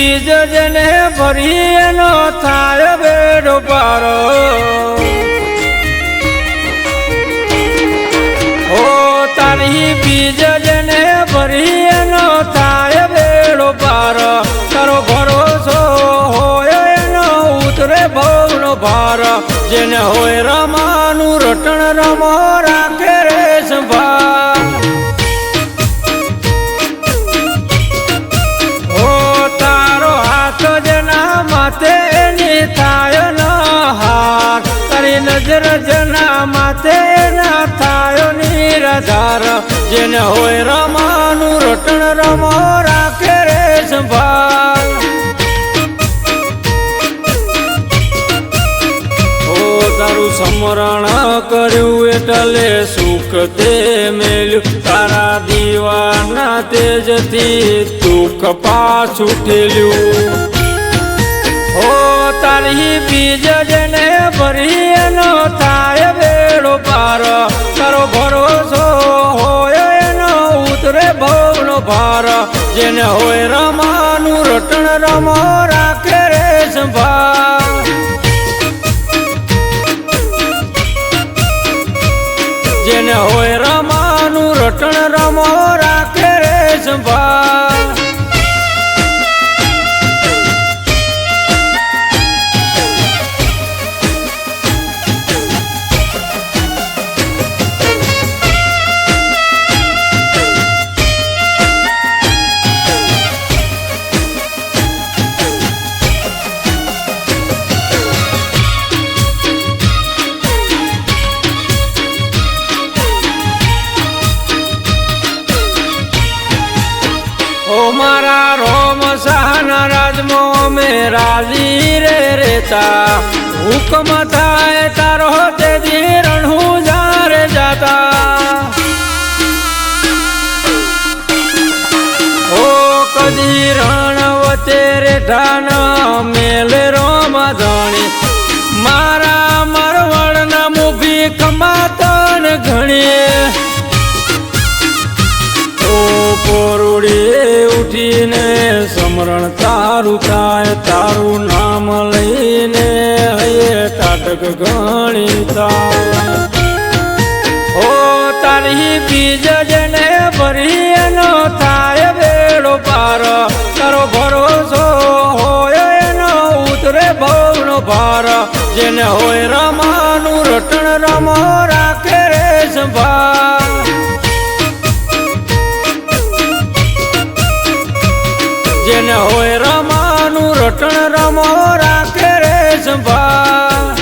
બીજ જેને ભરી એનો થાય બેડો પારો ઓ તારી બીજ જેને ભરી એનો થાય બેડો પારો તારો ભરોસો હોય એનો ઉતરે ભવનો ભાર જેને હોય રમાનું રટણ રમો રાખે રે સંભાળ ઓ તારો હાથ જેના માથે એની થાય ન હાર તારી નજર જેના માથે ના થાય નિરાધાર જેને હોય રમાનું રટણ રમો રાખે રે સંભાળ તારું સમરણ કર્યું એટલે સુખ તે મેલ્યું તારા દીવાના તેજથી દુઃખ પાછું ઠેલ્યું હો તારી બીજ જેને ભરી એનો થાય બેડો પાર તારો ભરોસો હોય એનો ઉતરે ભવનો ભાર જેને હોય રમાનું રટણ રમો રાખે રે સંભાળ જેને હોય રમાનું રટણ રમો રાખે રે સંભાળ ઓ મારા રોમ શાહના રાજમો મેં રાજી રે રેતા હુકમ થાય તારો તેજી રણું જારે જાતા ઓ કદી રણ વચે રે ઢાન મેલે રોમ ધણી મારા મરવણના મુભી કમાતન ઘણી પોરુડી ઉઠીને સમરણ તારું થાય તારું નામ લઈને હૈયે તાટક ગણીતા ઓ તારી બીજ જેને ભરી એનો થાય બેડો પાર તારો ભરોસો હોય એનો ઉતરે ભવનો ભાર જેને હોય રમાનું રટણ રમો રાખે રે સંભાળ જેને હોય રમાનું રટણ રમો રાખે રે સંભાળ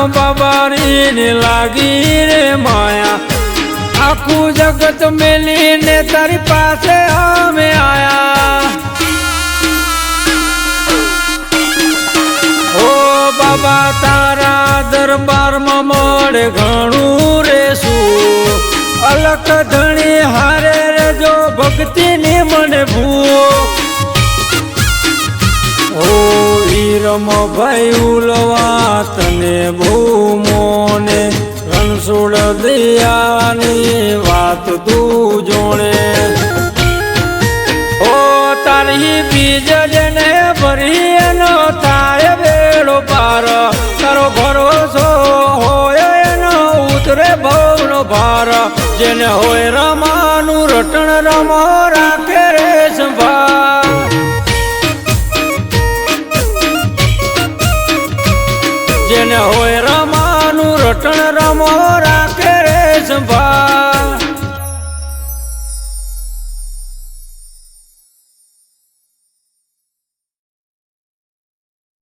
બાબારી લાગી રે માયા આખું જગત મેલીને તારી પાસે અમે આયા ઓ બાબા તારા દરબારમાં મળે ઘણું રેશું અલખ ધણી હારે રે જો ભક્તિની મને ભૂ ઓ વીરમ ભાઈ ઉલવા તને ભૂમોને રણછોડ દયાની વાત તું જોણે ઓ તારી બીજ જેને ભરી એનો થાય બેડો પાર તારો ભરોસો હોય એનો ઉતરે ભવનો ભાર જેને હોય રમાનું રટણ રમો રાખે રે સંભાળ જેને હોય રમાનું રટણ રમો રાખે રે સંભાળ